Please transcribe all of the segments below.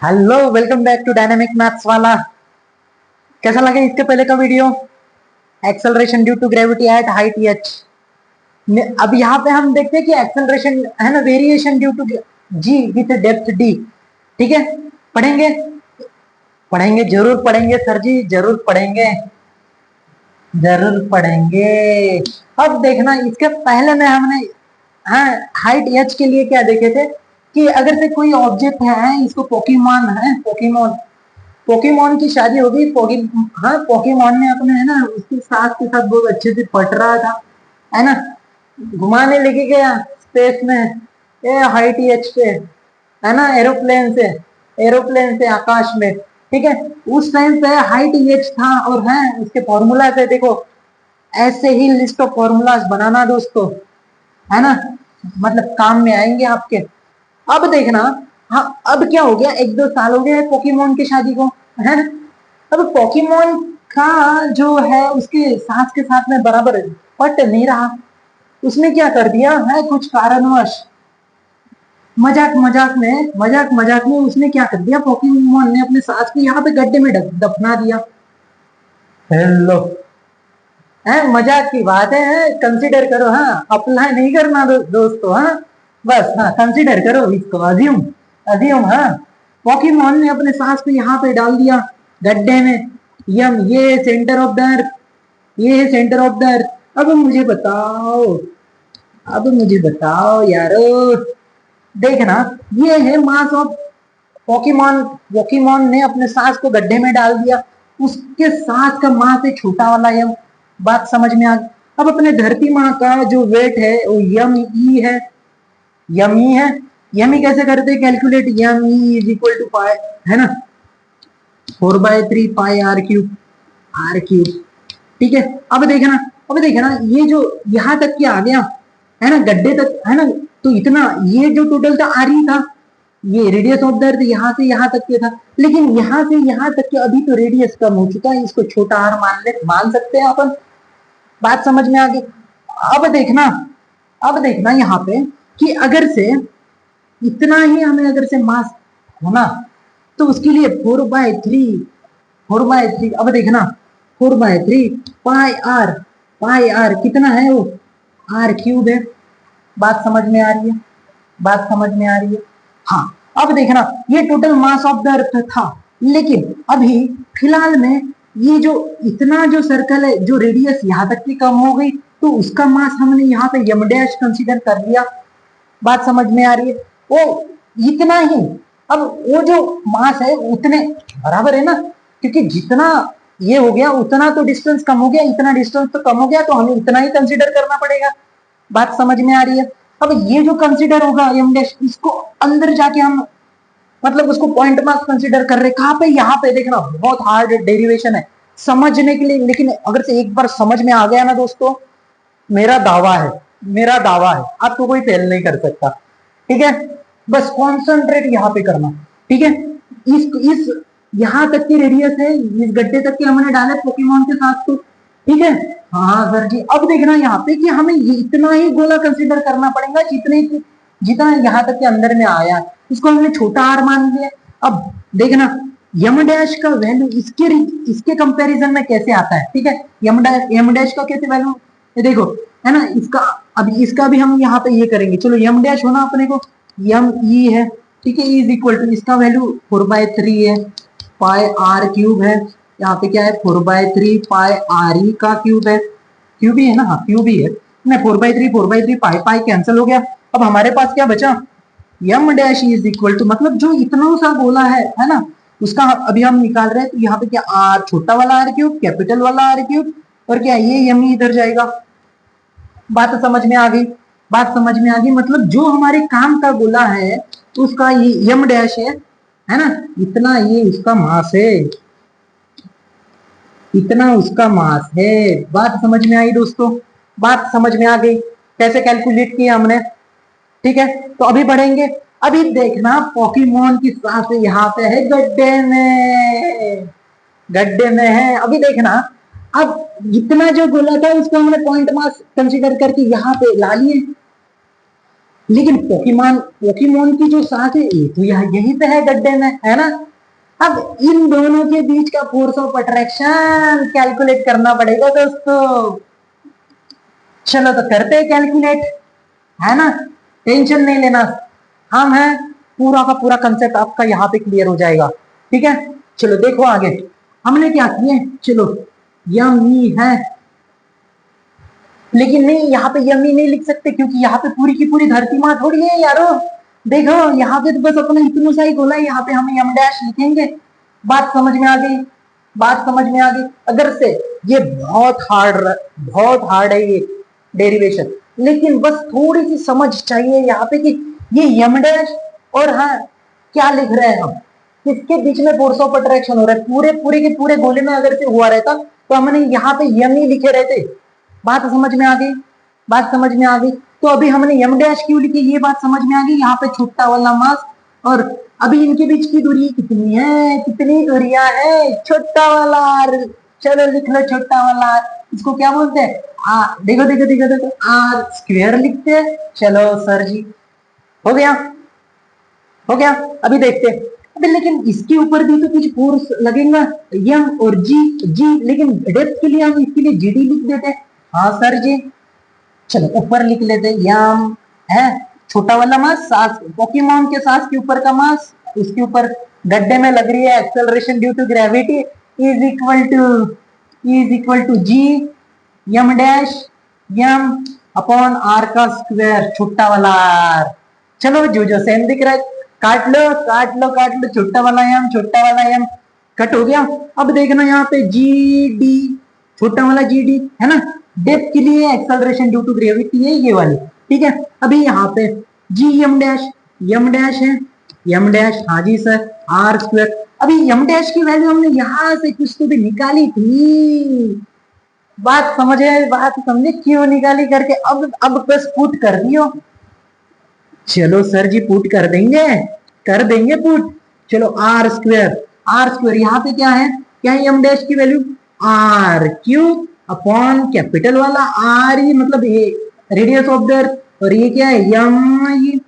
Hello, welcome back to Dynamic Maths वाला। कैसा लगा इसके पहले का video? Acceleration due to gravity at height H. अब यहाँ पे हम देखते हैं कि एक्सेलरेशन है ना, variation due to G with depth D. ठीक है, पढ़ेंगे पढ़ेंगे जरूर पढ़ेंगे सर जी, जरूर पढ़ेंगे, जरूर पढ़ेंगे। अब देखना, इसके पहले में हमने हाँ हाइट एच के लिए क्या देखे थे कि अगर से कोई ऑब्जेक्ट है, इसको पोकेमॉन है, पोकेमॉन पोकेमॉन की शादी होगी। हाँ, पोकेमॉन ने अपने है ना उसकी सास के साथ बहुत अच्छे से पट रहा था, है ना, घुमाने लेके गया स्पेस में, ए हाइट एच पे, है ना, एरोप्लेन से आकाश में। ठीक है, उस टाइम पे हाइट एच था और है उसके फॉर्मूला से देखो, ऐसे ही लिस्ट ऑफ फॉर्मूलाज बनाना दोस्तों, है ना, मतलब काम में आएंगे आपके। अब देखना, हाँ अब क्या हो गया, एक दो साल हो गए पोकेमोन की शादी को, है ना। अब पोकेमोन का जो है उसके सास के साथ में बराबर पट नहीं रहा। उसने क्या कर दिया है, कुछ कारणवश मजाक मजाक में उसने क्या कर दिया, पोकेमोन ने अपने सास को यहाँ पे गड्ढे में दफना दिया। हेलो, है मजाक की बात है, कंसीडर करो, हाँ अप्लाई नहीं करना दोस्तों, हाँ बस, हाँ कंसीडर करो इसको, अज्यूम अज्यूम। हाँ, पोकेमॉन ने अपने सांस को यहाँ पे डाल दिया गड्ढे में। यम, ये सेंटर ऑफ द अर्थ, ये है सेंटर ऑफ द अर्थ। अब मुझे बताओ यारो, देखना, ये है मास ऑफ पोकेमॉन। पोकेमॉन ने अपने सांस को गड्ढे में डाल दिया, उसके सांस का मास है छोटा वाला यम। बात समझ में आ गई? अब अपने धरती माँ का जो वेट है वो यम ई है, यम ई है। यम ई कैसे करते हैं कैलकुलेट, यम E is equal to pi, है ना, 4/3 पाई आर क्यूब। ठीक है, अब देखना ये जो यहाँ तक के आ गया, है ना, गड्ढे तक, है ना, तो इतना ये जो टोटल था आर ही था। ये रेडियस ऑफ द अर्थ यहाँ से यहाँ तक के था, लेकिन यहाँ से यहाँ तक के अभी तो रेडियस कम हो चुका है, इसको छोटा आर मान सकते हैं अपन। बात समझ में आ गई? अब देखना यहाँ पे कि अगर से इतना ही हमें अगर से मास होना, तो उसके लिए 4/3 अब देखना 4/3 पाई आर कितना है वो, आर क्यूब है। बात समझ में आ रही है? बात समझ में आ रही है? हाँ, अब देखना, ये टोटल मास ऑफ द अर्थ था, लेकिन अभी फिलहाल में ये जो इतना जो सर्कल है, जो रेडियस यहाँ तक की कम हो गई, तो उसका मास हमने यहाँ पे यम डैश कंसीडर कर लिया। बात समझ में आ रही है? वो इतना ही, अब वो जो मास है उतने बराबर है ना, क्योंकि जितना ये हो गया उतना तो डिस्टेंस कम हो गया, इतना डिस्टेंस तो कम हो गया, तो हमें इतना ही कंसीडर करना पड़ेगा। बात समझ में आ रही है? अब ये जो कंसीडर होगा एम डैश, इसको अंदर जाके हम मतलब उसको पॉइंट मार्क कंसीडर कर रहे, कहाँ पे, यहाँ पे। देखना, बहुत हार्ड डेरिवेशन है समझने के लिए, लेकिन अगर से एक बार समझ में आ गया ना दोस्तों, मेरा दावा है आपको कोई फेल नहीं कर सकता। ठीक है, बस कॉन्सेंट्रेट यहाँ पे करना। ठीक है, इस यहाँ तक की रेडियस है, इस गड्ढे तक के हमने डाले पोकेमॉन के साथ तो। ठीक है, हाँ सर जी। अब देखना यहाँ पे कि हमें ये इतना ही गोला कंसीडर करना पड़ेगा जितना यहाँ तक के अंदर में आया, इसको हमने छोटा आर मान लिया। अब देखना, यम डैश का वैल्यू इसके कंपैरिजन में कैसे आता है। ठीक है, यम डैश का कैसे वैल्यू, ये देखो, है ना, इसका भी हम यहाँ पे ये करेंगे। चलो, यम डैश होना अपने को यम ई है, ठीक है, इज इक्वल टू, इसका वैल्यू 4/3 है, पाई आर क्यूब है। यहाँ पे क्या है, 4/3 पाई आर ई का क्यूब है, क्यूब ही है ना, हाँ क्यूब ही है ना। 4/3 पाई पाई कैंसिल हो गया। अब हमारे पास क्या बचा, यम डैश इज इक्वल टू, मतलब जो इतना सा गोला है ना, उसका अभी हम निकाल रहे हैं। तो यहाँ पे क्या, आर छोटा वाला आर क्यूब, कैपिटल वाला आर क्यूब, और क्या ये यम इधर जाएगा। बात समझ में आ गई? बात समझ में आ गई, मतलब जो हमारे काम का गोला है उसका ये यम डैश है ना, इतना ये उसका मास है, इतना उसका मास है। बात समझ में आई दोस्तों? बात समझ में आ गई कैसे कैलकुलेट किया हमने? ठीक है, तो अभी बढ़ेंगे। अभी देखना, पोकेमॉन की सांस यहाँ पे है गड्ढे में है। अभी देखना, अब जितना जो गोला था उसको हमने पॉइंट मास कंसीडर करके यहाँ पे ला लिए। लेकिन पोकेमॉन पोकेमॉन की जो सांस है ये तो यहीं पे है गड्ढे में, है ना। अब इन दोनों के बीच का फोर्स ऑफ अट्रैक्शन कैलकुलेट करना पड़ेगा दोस्तों। चलो तो करते हैं कैलकुलेट, है ना, टेंशन नहीं लेना, हम हैं, पूरा का पूरा कंसेप्ट आपका यहाँ पे क्लियर हो जाएगा। ठीक है, चलो देखो आगे हमने क्या किए। चलो यमी है, लेकिन नहीं यहाँ पे यमी नहीं लिख सकते क्योंकि यहाँ पे पूरी की पूरी धरती माँ थोड़ी है यारो। देखो यहाँ पे तो बस अपना इतना सा ही खोला है, यहाँ पे हम यम डैश लिखेंगे। बात समझ में आ गई, बात समझ में आ गई। अगर से ये बहुत हार्ड है ये डेरिवेशन, लेकिन बस थोड़ी सी समझ चाहिए यहाँ पे कि ये यम डैश और हाँ क्या लिख रहे हैं हम, किसके बीच में फोर्स ऑफ अट्रैक्शन हो रहा है। पूरे पूरे के पूरे गोले में अगर से हुआ रहता तो हमने यहाँ पे यम ही लिखे रहते। बात समझ में आ गई, बात समझ में आ गई। तो अभी हमने यम डैश क्यों लिखी ये बात समझ में आ गई। यहाँ पे छोटा वाला मास और अभी इनके बीच की दूरी कितनी है, कितनी दूरियां है, छोटा वाला आर। चलो लिख लो छोटा वाला आर, इसको क्या बोलते हैं, देखो देखो देखो देखो आर स्क्वायर लिखते हैं। चलो सर जी हो गया, हो गया। अभी देखते हैं, अभी लेकिन इसके ऊपर भी तो कुछ फोर्स लगेगा, यम और जी जी, लेकिन डेप्थ के लिए हम इसके लिए जीडी लिख देते हैं। हाँ सर जी, चलो ऊपर लिख लेते हैं यम है छोटा वाला मास, सांस पोकेमॉन के सांस के ऊपर का मास, उसके ऊपर गड्ढे में लग रही है acceleration due to gravity is equal to G M dash M upon R का स्क्वायर छोटा वाला आर। चलो जो सेम दिख रहा है काट लो काट लो काट लो, छोटा वाला यम कट हो गया। अब देखना यहाँ पे जी डी, छोटा वाला जी डी है ना, डेप्थ के लिए एक्सेलरेशन ड्यू टू ग्रेविटी है ये वाली। ठीक है, अभी यहाँ पे जी यम डैश है, यम डैश हाँ जी सर आर स्क्वायर। अभी यम डैश की वैल्यू हमने यहां से कुछ तो भी निकाली थी। बात समझे, बात समझे क्यों निकाली करके। अब बस पुट कर दियो। चलो सर जी पुट कर देंगे पुट। चलो आर स्क्वायर यहाँ पे क्या है यम डैश की value R cube upon capital वाला आर ही मतलब ये रेडियस ऑफ द अर्थ, और ये क्या है यम। ये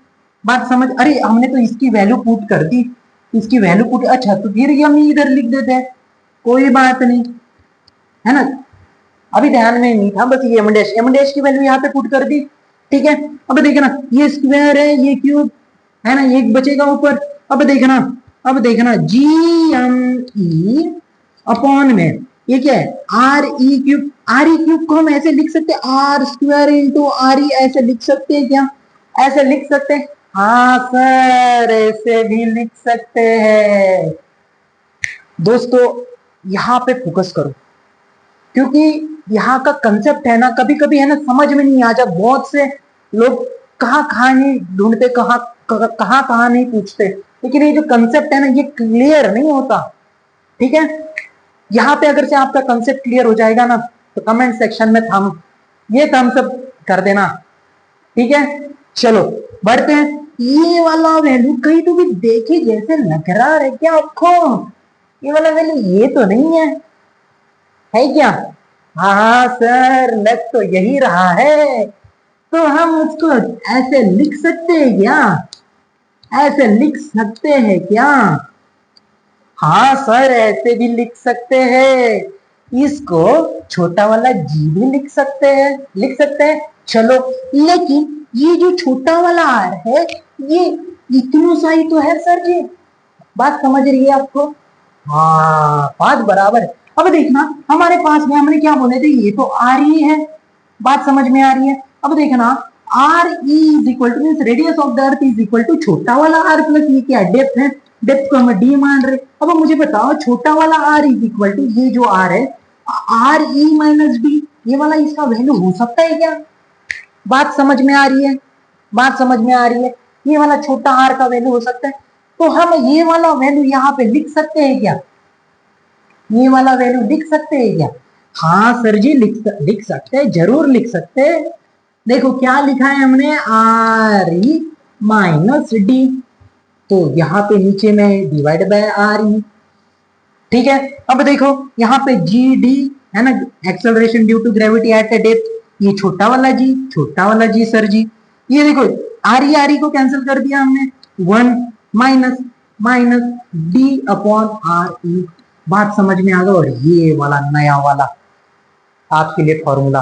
बात समझ, अरे हमने तो इसकी वैल्यू पुट कर दी, इसकी वैल्यू पुट, अच्छा तो फिर यम इधर लिख देते हैं, कोई बात नहीं, है ना। अभी ध्यान में नहीं था, बस ये एम डैश की वैल्यू यहाँ पे पुट कर दी। ठीक है, अब देखना ये स्क्वायर है ये क्यूब है ना, एक बचेगा ऊपर। अब देखना जी एम ई अपॉन में ये क्या है आर ई क्यूब को हम ऐसे लिख सकते हैं R square into R E, ऐसे लिख सकते हैं क्या, ऐसे लिख सकते हैं। हाँ सर ऐसे भी लिख सकते हैं। दोस्तों यहाँ पे फोकस करो, क्योंकि यहाँ का कंसेप्ट है ना कभी कभी है ना समझ में नहीं आ जाता। बहुत से लोग कहाँ नहीं ढूंढते, कहाँ नहीं पूछते, लेकिन ये जो कंसेप्ट है ना ये क्लियर नहीं होता। ठीक है, यहाँ पे अगर से आपका कंसेप्ट क्लियर हो जाएगा ना तो कमेंट सेक्शन में ये थम्स अप कर देना। ठीक है, चलो बढ़ते हैं। ये वाला वैल्यू कहीं तो भी देखे जैसे लग रहा है क्या आपको, ये वाला वैल्यू ये तो नहीं है क्या। हाँ सर लग तो यही रहा है, तो हम उसको ऐसे लिख सकते हैं क्या, ऐसे लिख सकते हैं क्या। हाँ सर ऐसे भी लिख सकते हैं, इसको छोटा वाला जी भी लिख सकते हैं। चलो लेकिन ये जो छोटा वाला आर है ये इतना सा ही तो है सर जी, बात समझ रही है आपको। हाँ बात बराबर है। अब देखना हमारे पास में हमने क्या बोले थे, ये तो आर ई है, बात समझ में आ रही है। अब देखना R E is equal to mean radius of the earth is equal to छोटा वाला आर प्लस ये क्या डेप्थ है, डेप्थ को हम डी मान रहे। अब मुझे बताओ छोटा वाला आर इज इक्वल टू ये जो आर है आर ई माइनस डी, ये वाला इसका वैल्यू हो सकता है क्या। बात समझ में आ रही है, बात समझ में आ रही है। ये वाला छोटा आर का वैल्यू हो सकता है, तो हम ये वाला वैल्यू यहाँ पे लिख सकते हैं क्या, ये वाला वैल्यू लिख सकते हैं क्या। हाँ सर जी लिख सकते हैं, जरूर लिख सकते हैं। देखो क्या लिखा है हमने आर ई माइनस डी, तो यहाँ पे नीचे में डिवाइड बाय आर ई। ठीक है, अब देखो यहाँ पे जी डी है ना, acceleration due to gravity at a depth, ये छोटा वाला जी सर जी। ये देखो आर को कैंसिल कर दिया हमने, 1 minus minus D upon R E. बात समझ में आ गई। और ये वाला नया वाला आपके लिए फॉर्मूला,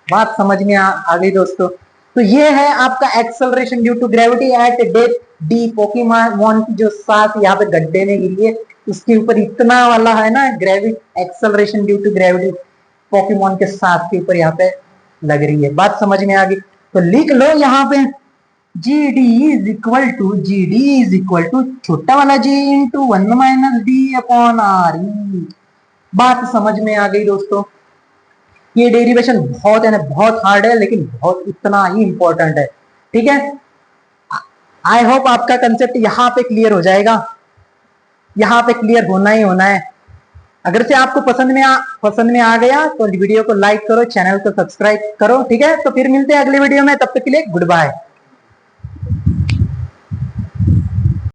बात समझ में आ गई दोस्तों। तो ये है आपका acceleration due to gravity at depth D. Pokemon की जो सांस यहाँ पे गड्ढे में गिरी है उसके ऊपर इतना वाला है ना gravity, acceleration due to gravity Pokemon के सांस के ऊपर यहाँ पे लग रही है। बात समझ में आ गई। तो लिख लो यहाँ पे G D is equal to छोटा वाला G into 1 minus D upon R E. बात समझ में आ गई दोस्तों। ये डेरिवेशन बहुत है ना, बहुत हार्ड है लेकिन बहुत इतना ही इंपॉर्टेंट है। ठीक है, आई होप आपका कंसेप्ट यहाँ पे क्लियर हो जाएगा। यहाँ पे क्लियर होना ही होना है। अगर से आपको पसंद में आ गया तो वीडियो को लाइक करो, चैनल को सब्सक्राइब करो। ठीक है, तो फिर मिलते हैं अगले वीडियो में, तब तक के लिए गुड बाय।